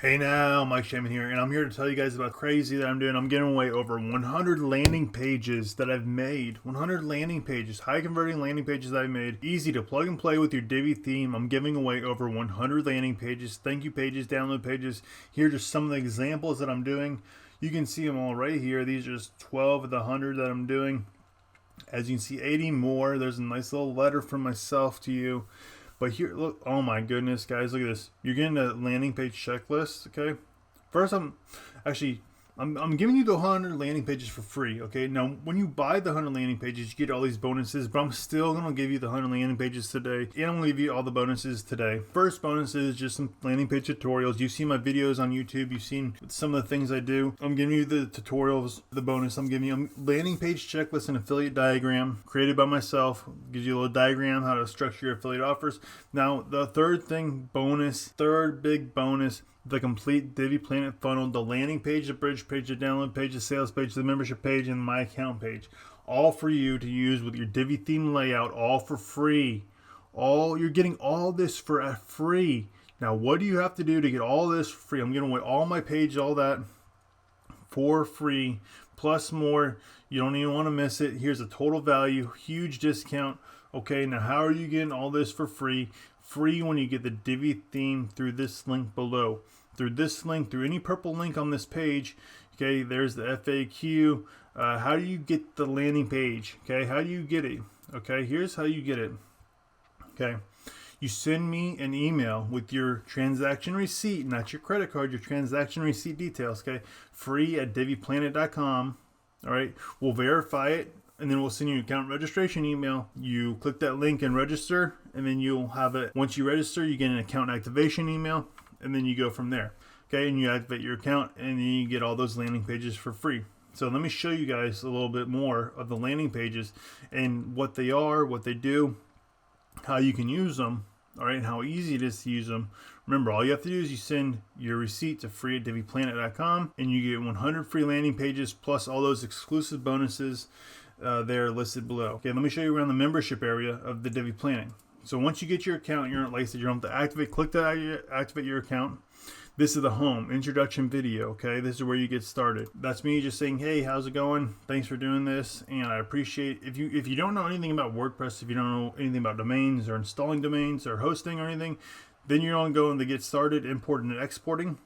Hey now, Mike Shaman here, and I'm here to tell you guys about crazy that I'm doing. I'm giving away over 100 landing pages that I've made. 100 landing pages, high converting landing pages that I've made. Easy to plug and play with your Divi theme. I'm giving away over 100 landing pages, thank you pages, download pages. Here are just some of the examples that I'm doing. You can see them all right here. These are just 12 of the 100 that I'm doing. As you can see, 80 more. There's a nice little letter from myself to you. But here, look, oh my goodness, guys, look at this. You're getting a landing page checklist, okay? First, I'm giving you the 100 landing pages for free, okay? Now, when you buy the 100 landing pages, you get all these bonuses, but I'm still going to give you the 100 landing pages today, and I'm going to give you all the bonuses today. First bonus is just some landing page tutorials. You've seen my videos on YouTube. You've seen some of the things I do. I'm giving you the tutorials, the bonus. I'm giving you a landing page checklist and affiliate diagram created by myself. Gives you a little diagram how to structure your affiliate offers. Now, the third big bonus, the complete Divi Planet funnel, the landing page, the bridge page, the download page, the sales page, the membership page, and my account page. All for you to use with your Divi theme layout, all for free. You're getting all this for free. Now, what do you have to do to get all this for free? I'm giving away all my page, all that for free, plus more. You don't even want to miss it. Here's a total value, huge discount. Okay, now how are you getting all this for free? Free when you get the Divi theme through this link below. Through this link, through any purple link on this page. Okay, there's the FAQ. How do you get the landing page? Okay, how do you get it? Okay, here's how you get it. Okay, you send me an email with your transaction receipt, not your credit card, your transaction receipt details. Okay, free at diviplanet.com. All right, we'll verify it, and then we'll send you an account registration email. You click that link and register, and then you'll have it. Once you register, you get an account activation email, and then you go from there. Okay, and you activate your account, and then you get all those landing pages for free. So let me show you guys a little bit more of the landing pages and what they are, what they do, how you can use them, all right, and how easy it is to use them. Remember, all you have to do is you send your receipt to free at diviplanet.com, and you get 100 free landing pages plus all those exclusive bonuses there listed below. Okay, let me show you around the membership area of the Divi Planet. So once you get your account, you're like I said, you're going to activate. Click to activate your account. This is the home introduction video. Okay, this is where you get started. That's me just saying, hey, how's it going? Thanks for doing this, and I appreciate if you don't know anything about WordPress, if you don't know anything about domains or installing domains or hosting or anything, then you're going to go into get started, importing and exporting.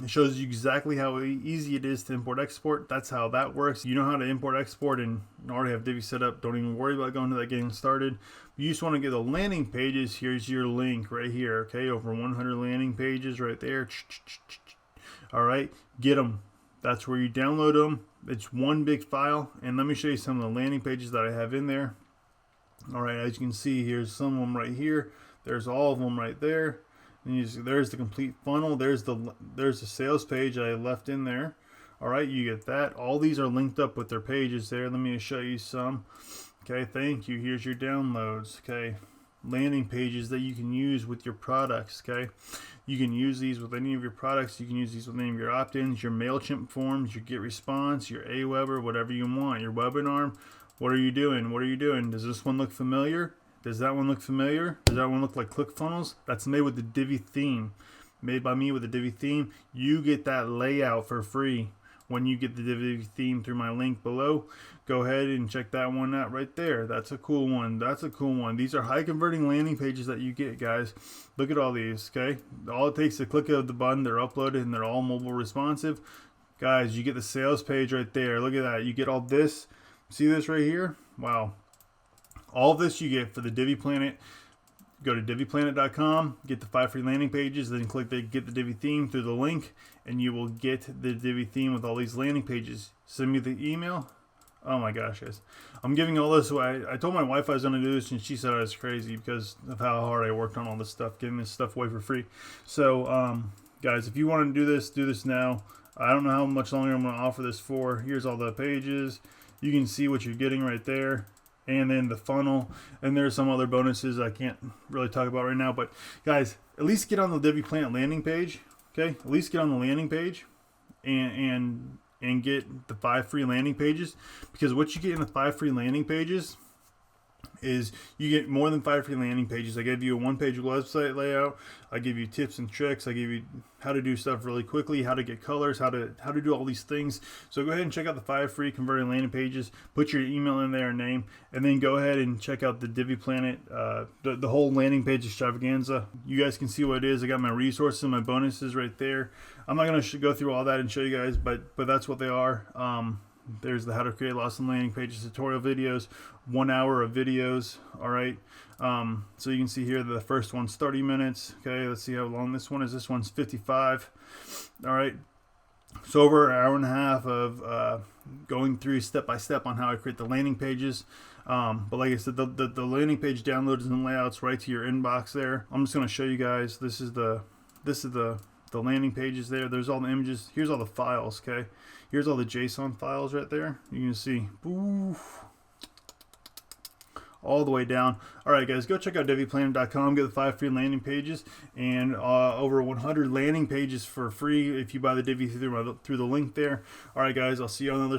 It shows you exactly how easy it is to import export. That's how that works. You know how to import export and already have Divi set up. Don't even worry about going to that getting started. You just want to get the landing pages. Here's your link right here. Okay, over 100 landing pages right there. All right, get them. That's where you download them. It's one big file. And let me show you some of the landing pages that I have in there. All right, as you can see, here's some of them right here. There's all of them right there. And there's the complete funnel. There's the sales page I left in there. All right, you get that. All these are linked up with their pages there. Let me show you some. Okay, thank you. Here's your downloads. Okay, landing pages that you can use with your products. Okay, you can use these with any of your products. You can use these with any of your opt-ins, your MailChimp forms, your Get Response, your Aweber, whatever you want. Your webinar. What are you doing? What are you doing? Does this one look familiar? Does that one look familiar? Does that one look like ClickFunnels? That's made with the Divi theme. Made by me with the Divi theme. You get that layout for free when you get the Divi theme through my link below. Go ahead and check that one out right there. That's a cool one. That's a cool one. These are high converting landing pages that you get, guys. Look at all these, okay? All it takes is a click of the button. They're uploaded and they're all mobile responsive. Guys, you get the sales page right there. Look at that. You get all this. See this right here? Wow. All this you get for the Divi Planet. Go to diviplanet.com, get the 5 free landing pages, then click the get the Divi theme through the link, and you will get the Divi theme with all these landing pages. Send me the email. Oh my gosh, guys. I'm giving all this away. I told my wife I was going to do this, and she said I was crazy because of how hard I worked on all this stuff, getting this stuff away for free. So, guys, if you want to do this now. I don't know how much longer I'm going to offer this for. Here's all the pages. You can see what you're getting right there. And then the funnel, and there's some other bonuses I can't really talk about right now, but guys, at least get on the Divi Planet landing page. Okay, at least get on the landing page and get the 5 free landing pages, because what you get in the 5 free landing pages is you get more than 5 free landing pages. I give you a one-page website layout. I give you tips and tricks. I give you how to do stuff really quickly, how to get colors, how to do all these things. So go ahead and check out the 5 free converting landing pages. Put your email in there and name, and then go ahead and check out the Divi Planet, the whole landing page extravaganza. You guys can see what it is. I got my resources and my bonuses right there. I'm not going to go through all that and show you guys, but that's what they are. There's the how to create lots of landing pages tutorial videos, 1 hour of videos. All right. So you can see here the first one's 30 minutes. Okay. Let's see how long this one is. This one's 55. All right. So over an hour and a half of going through step by step on how I create the landing pages. But like I said, the landing page downloads and layouts right to your inbox there. I'm just going to show you guys. This is the landing pages there. There's all the images. Here's all the files. Okay. Here's all the JSON files right there. You can see all the way down. All right, guys, go check out DiviPlanet.com. Get the 5 free landing pages and over 100 landing pages for free if you buy the Divi through the link there. All right, guys, I'll see you on the other side.